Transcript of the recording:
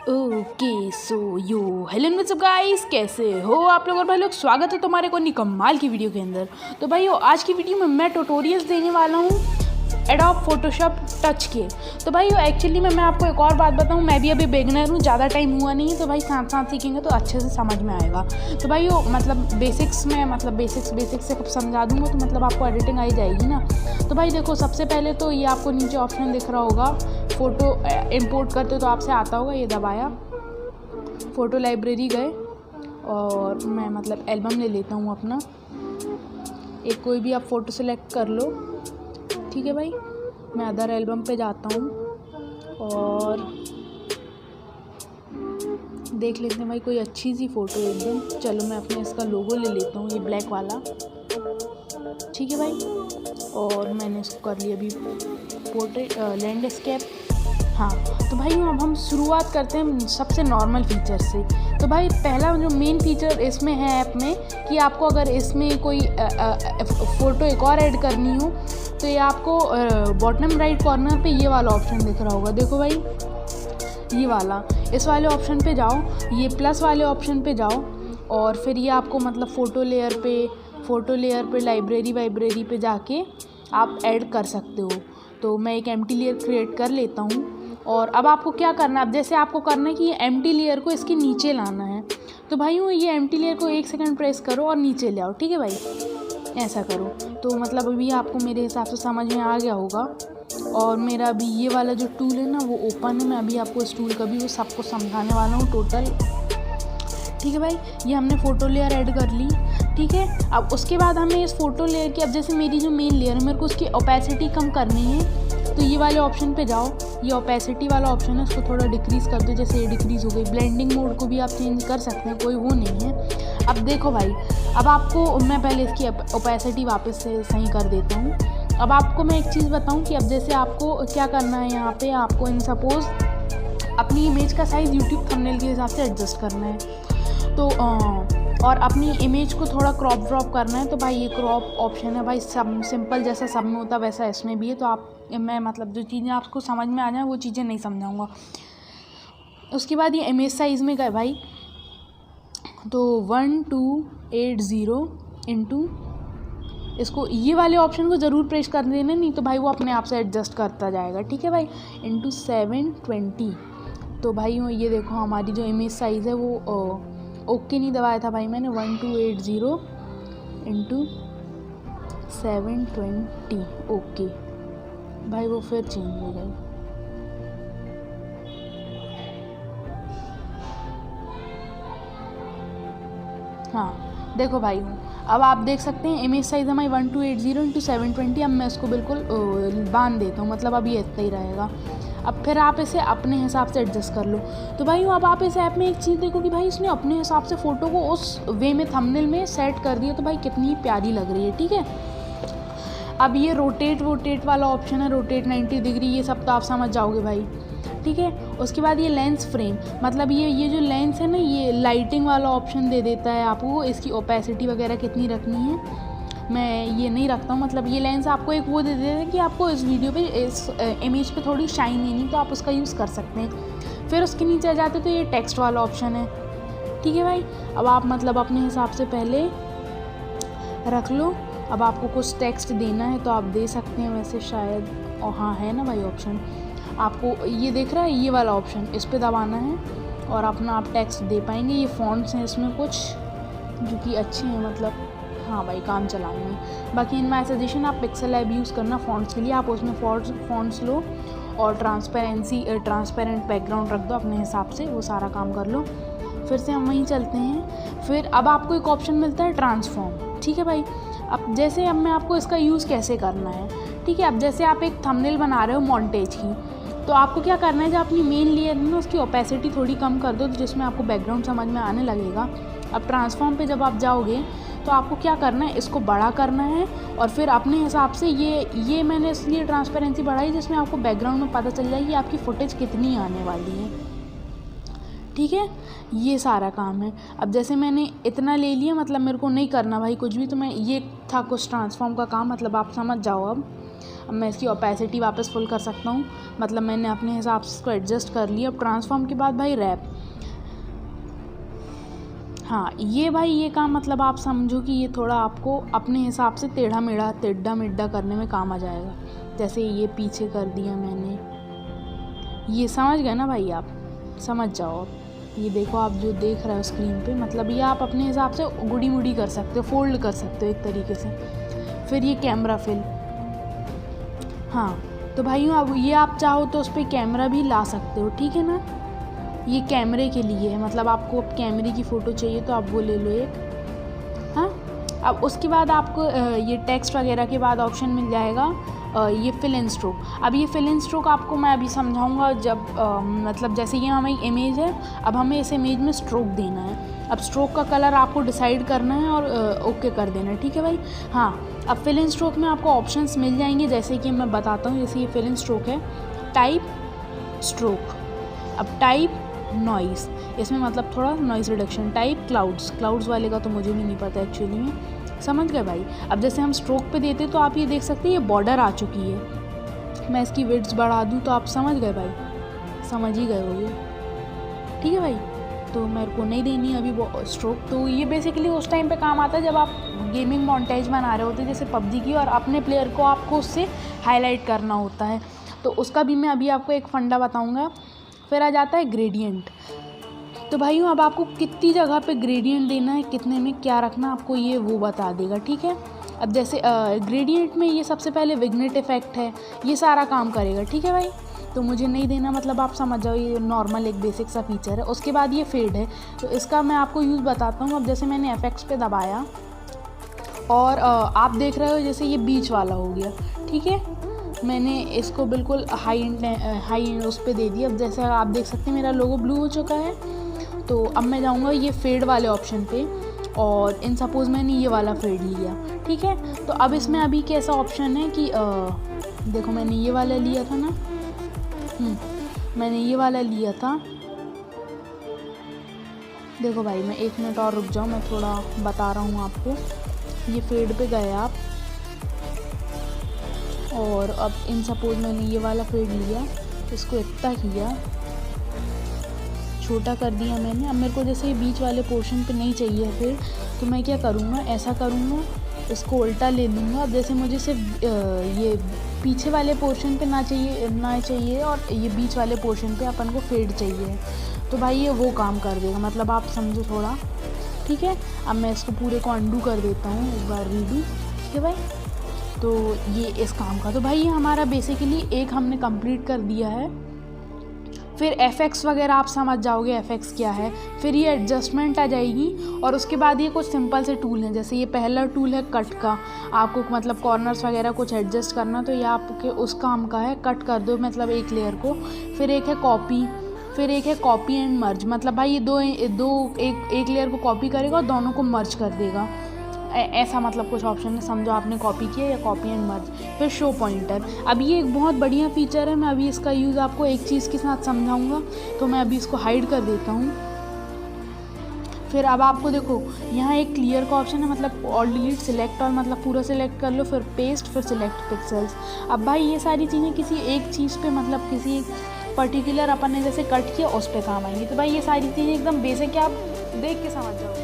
Okay so यो hello what's up guys, कैसे हो आप लोग। और भाई लोग, स्वागत है तुम्हारे को निकम्माल की वीडियो के अंदर। तो भाइयों, आज की वीडियो में मैं ट्यूटोरियल्स देने वाला हूँ एडोब फोटोशॉप टच के। तो भाइयों, एक्चुअली मैं आपको एक और बात बताऊँ, मैं भी अभी बिगिनर हूँ, ज़्यादा टाइम हुआ नहीं है। तो भाई साथ साथ सीखेंगे तो अच्छे से समझ में आएगा। तो भाइयों, बेसिक्स से सब समझा दूँगा तो आपको एडिटिंग आई जाएगी ना। तो भाई देखो, सबसे पहले तो ये आपको नीचे ऑप्शन दिख रहा होगा, फ़ोटो इंपोर्ट करते तो आपसे आता होगा, ये दबाया, फ़ोटो लाइब्रेरी गए और मैं एल्बम ले लेता हूँ अपना। एक कोई भी आप फ़ोटो सेलेक्ट कर लो, ठीक है भाई। मैं अदर एल्बम पे जाता हूँ और देख लेते हैं भाई कोई अच्छी सी फ़ोटो एकदम। चलो मैं अपने इसका लोगो ले लेता हूँ, ये ब्लैक वाला, ठीक है भाई। और मैंने इसको कर लिया अभी पोर्ट्रेट लैंडस्केप। हाँ, तो भाई अब हम शुरुआत करते हैं सबसे नॉर्मल फीचर से। तो भाई पहला जो मेन फीचर इसमें है ऐप में, कि आपको अगर इसमें कोई फ़ोटो एक और ऐड करनी हो तो ये आपको बॉटम राइट कॉर्नर पे ये वाला ऑप्शन दिख रहा होगा। देखो भाई, ये वाला, इस वाले ऑप्शन पे जाओ, ये प्लस वाले ऑप्शन पे जाओ और फिर ये आपको फ़ोटो लेयर पे लाइब्रेरी पे जाके आप ऐड कर सकते हो। तो मैं एक एम्प्टी लेयर क्रिएट कर लेता हूँ। और अब आपको क्या करना है, अब जैसे आपको करना है कि ये एम्प्टी लेयर को इसके नीचे लाना है। तो भाइयों, ये एम्प्टी लेयर को 1 सेकंड प्रेस करो और नीचे ले आओ, ठीक है भाई, ऐसा करो। तो अभी आपको मेरे हिसाब से समझ में आ गया होगा। और मेरा अभी ये वाला जो टूल है ना वो ओपन है। मैं अभी आपको इस टूल का भी वो सबको समझाने वाला हूँ टोटल, ठीक है भाई। ये हमने फ़ोटो लेयर ऐड कर ली, ठीक है। अब उसके बाद हमें इस फ़ोटो लेयर की, अब जैसे मेरी जो मेन लेयर है, मेरे को उसकी ओपेसिटी कम करनी है। तो ये वाले ऑप्शन पे जाओ, ये ओपेसिटी वाला ऑप्शन है, इसको थोड़ा डिक्रीज़ कर दो। जैसे ये डिक्रीज़ हो गई। ब्लेंडिंग मोड को भी आप चेंज कर सकते हैं, कोई वो नहीं है। अब देखो भाई, अब आपको मैं पहले इसकी ओपेसिटी वापस से सही कर देता हूँ। अब आपको मैं एक चीज़ बताऊँ कि अब जैसे आपको क्या करना है, यहाँ पे आपको इन सपोज़ अपनी इमेज का साइज़ यूट्यूब थंबनेल के हिसाब से एडजस्ट करना है। तो और अपनी इमेज को थोड़ा क्रॉप ड्रॉप करना है। तो भाई ये क्रॉप ऑप्शन है भाई, सब सिंपल जैसा सब में होता वैसा इसमें भी है। तो मैं जो चीज़ें आपको समझ में आ जाए वो चीज़ें नहीं समझाऊंगा। उसके बाद ये इमेज साइज़ में गए भाई, तो 1280 इंटू, इसको ये वाले ऑप्शन को ज़रूर प्रेस कर देना, नहीं तो भाई वो अपने आप से एडजस्ट करता जाएगा, ठीक है भाई, इंटू 720। तो भाई ये देखो, हमारी जो इमेज साइज़ है वो ओके नहीं दबाया था भाई मैंने, 1280 इंटू 720 ओके भाई, वो फिर चेंज हो गई। हाँ देखो भाई, अब आप देख सकते हैं इमेज साइज़ हमारी 1280 इंटू 720। अब मैं इसको बिल्कुल बांध देता हूँ, अब ये इतना ही रहेगा। अब फिर आप इसे अपने हिसाब से एडजस्ट कर लो। तो भाई अब आप इस ऐप में एक चीज़ देखो कि भाई इसने अपने हिसाब से फ़ोटो को उस वे में थंबनेल में सेट कर दिया। तो भाई कितनी प्यारी लग रही है, ठीक है। अब ये रोटेट वाला ऑप्शन है, रोटेट 90 डिग्री, ये सब तो आप समझ जाओगे भाई, ठीक है। उसके बाद ये लेंस फ्रेम, ये जो लेंस है ना, ये लाइटिंग वाला ऑप्शन दे देता है आपको। इसकी ओपेसिटी वगैरह कितनी रखनी है मैं ये नहीं रखता हूँ। ये लेंस आपको एक वो दे देता है कि आपको इस वीडियो पे, इस इमेज पे थोड़ी शाइन लेनी, तो आप उसका यूज़ कर सकते हैं। फिर उसके नीचे आ जाते तो ये टेक्स्ट वाला ऑप्शन है, ठीक है भाई। अब आप अपने हिसाब से पहले रख लो। अब आपको कुछ टेक्स्ट देना है तो आप दे सकते हैं वैसे शायद, और हाँ है ना भाई ऑप्शन, आपको ये देख रहा है ये वाला ऑप्शन, इस पर दबाना है और अपना आप टेक्स्ट दे पाएंगे। ये फ़ॉन्ट्स हैं इसमें कुछ जो कि अच्छे हैं, हाँ भाई काम चलाऊंगे। बाकी इन माई सजेशन आप पिक्सल लैब यूज़ करना फ़ॉन्ट्स के लिए। आप उसमें फ़ॉन्ट्स लो और ट्रांसपेरेंट बैकग्राउंड रख दो अपने हिसाब से, वो सारा काम कर लो। फिर से हम वहीं चलते हैं। फिर अब आपको एक ऑप्शन मिलता है ट्रांसफॉर्म, ठीक है भाई। अब मैं आपको इसका यूज़ कैसे करना है, ठीक है। अब जैसे आप एक थंबनेल बना रहे हो मॉन्टेज की, तो आपको क्या करना है, जो अपनी मेन लेयर है ना उसकी ओपेसिटी थोड़ी कम कर दो, तो जिसमें आपको बैकग्राउंड समझ में आने लगेगा। अब ट्रांसफॉर्म पे जब आप जाओगे तो आपको क्या करना है, इसको बड़ा करना है और फिर अपने हिसाब से ये मैंने इसलिए ट्रांसपेरेंसी बढ़ाई जिसमें आपको बैकग्राउंड में पता चल जाए कि आपकी फुटेज कितनी आने वाली है, ठीक है। ये सारा काम है। अब जैसे मैंने इतना ले लिया, मेरे को नहीं करना भाई कुछ भी, तो मैं ये था कुछ ट्रांसफॉर्म का काम, आप समझ जाओ अब। अब मैं इसकी ओपेसिटी वापस फुल कर सकता हूँ, मतलब मैंने अपने हिसाब से इसको एडजस्ट कर लिया। अब ट्रांसफॉर्म के बाद भाई रैप, हाँ ये भाई ये काम मतलब आप समझो कि ये थोड़ा आपको अपने हिसाब से टेढ़ा मेढ़ा करने में काम आ जाएगा। जैसे ये पीछे कर दिया मैंने, ये समझ गए ना भाई, आप समझ जाओ। ये देखो आप जो देख रहे हो स्क्रीन पे, मतलब ये आप अपने हिसाब से गुड़ी मुड़ी कर सकते हो, फोल्ड कर सकते हो एक तरीके से। फिर ये कैमरा फिल, हाँ तो भाइयों अब ये आप चाहो तो उस पर कैमरा भी ला सकते हो, ठीक है ना। ये कैमरे के लिए है, मतलब आपको अब कैमरे की फ़ोटो चाहिए तो आप वो ले लो एक। हाँ अब उसके बाद आपको ये टेक्स्ट वगैरह के बाद ऑप्शन मिल जाएगा ये फिल एंड स्ट्रोक। अब ये फिल एंड स्ट्रोक आपको मैं अभी समझाऊंगा जब मतलब जैसे ये हमारी इमेज है, अब हमें इस इमेज में स्ट्रोक देना है। अब स्ट्रोक का कलर आपको डिसाइड करना है और ओके कर देना है, ठीक है भाई। हाँ अब फिल एंड स्ट्रोक में आपको ऑप्शंस मिल जाएंगे, जैसे कि मैं बताता हूँ। जैसे ये फिल एंड स्ट्रोक है, टाइप स्ट्रोक। अब टाइप नॉइज़, इसमें मतलब थोड़ा नॉइज़ रिडक्शन। टाइप क्लाउड्स वाले का तो मुझे भी नहीं पता एक्चुअली में, समझ गए भाई। अब जैसे हम स्ट्रोक पे देते तो आप ये देख सकते हैं ये बॉर्डर आ चुकी है। मैं इसकी विड्थ बढ़ा दूँ तो आप समझ गए भाई, समझ ही गए होगे, ठीक है भाई। तो मेरे को नहीं देनी अभी स्ट्रोक। तो ये बेसिकली उस टाइम पे काम आता है जब आप गेमिंग मॉन्टेज बना रहे होते हैं जैसे पबजी की, और अपने प्लेयर को आपको उससे हाईलाइट करना होता है। तो उसका भी मैं अभी आपको एक फंडा बताऊँगा। फिर आ जाता है ग्रेडियंट। तो भाइयों अब आपको कितनी जगह पे ग्रेडियंट देना है, कितने में क्या रखना आपको ये वो बता देगा, ठीक है। अब जैसे ग्रेडियंट में ये सबसे पहले विग्नेट इफेक्ट है, ये सारा काम करेगा, ठीक है भाई। तो मुझे नहीं देना, मतलब आप समझ जाओ ये नॉर्मल एक बेसिक सा फीचर है। उसके बाद ये फेड है, तो इसका मैं आपको यूज़ बताता हूँ। अब जैसे मैंने एफेक्ट्स पे दबाया और आप देख रहे हो जैसे ये बीच वाला हो गया, ठीक है। मैंने इसको बिल्कुल हाई उस पर दे दिया। अब जैसे आप देख सकते हैं मेरा लोगो ब्लू हो चुका है। तो अब मैं जाऊँगा ये फेड वाले ऑप्शन पे, और इन सपोज़ मैंने ये वाला फेड लिया, ठीक है। तो अब इसमें अभी कैसा ऑप्शन है कि देखो मैंने ये वाला लिया था ना, मैंने ये वाला लिया था। देखो भाई मैं 1 मिनट और रुक जाओ, मैं थोड़ा बता रहा हूँ आपको। ये फेड पे गए आप, और अब इन सपोज मैंने ये वाला फेड लिया, इसको इतना किया, छोटा कर दिया मैंने। अब मेरे को जैसे ये बीच वाले पोर्शन पे नहीं चाहिए फिर, तो मैं क्या करूँगा, ऐसा करूँगा, इसको उल्टा ले लूँगा। अब जैसे मुझे सिर्फ ये पीछे वाले पोर्शन पे ना चाहिए और ये बीच वाले पोर्शन पे अपन को फेड चाहिए, तो भाई ये वो काम कर देगा, मतलब आप समझो थोड़ा, ठीक है। अब मैं इसको पूरे को अंडू कर देता हूँ, एक बार रीडू, ठीक है भाई। तो ये इस काम का, तो भाई ये हमारा बेसिकली एक हमने कंप्लीट कर दिया है। फिर एफएक्स वगैरह आप समझ जाओगे एफएक्स क्या है। फिर ये एडजस्टमेंट आ जाएगी, और उसके बाद ये कुछ सिंपल से टूल हैं। जैसे ये पहला टूल है कट का, आपको मतलब कॉर्नर्स वगैरह कुछ एडजस्ट करना, तो ये आपके उस काम का है, कट कर दो मतलब एक लेयर को। फिर एक है कॉपी, फिर एक है कॉपी एंड मर्ज, मतलब भाई ये एक लेयर को कॉपी करेगा और दोनों को मर्ज कर देगा, ऐसा मतलब कुछ ऑप्शन है, समझो आपने कॉपी किया या कॉपी एंड मर्ज। फिर शो पॉइंटर, अब ये एक बहुत बढ़िया फीचर है, मैं अभी इसका यूज़ आपको एक चीज़ के साथ समझाऊंगा, तो मैं अभी इसको हाइड कर देता हूँ। फिर अब आपको देखो यहाँ एक क्लियर का ऑप्शन है, मतलब ऑल डिलीट, सिलेक्ट और मतलब पूरा सिलेक्ट कर लो, फिर पेस्ट, फिर सिलेक्ट पिक्सेल्स। अब भाई ये सारी चीज़ें किसी एक चीज़ पे, मतलब किसी पर्टिकुलर अपन ने जैसे कट किया उस पर काम आएंगी। तो भाई ये सारी चीज़ें एकदम बेसिक है, आप देख के समझ जाओ।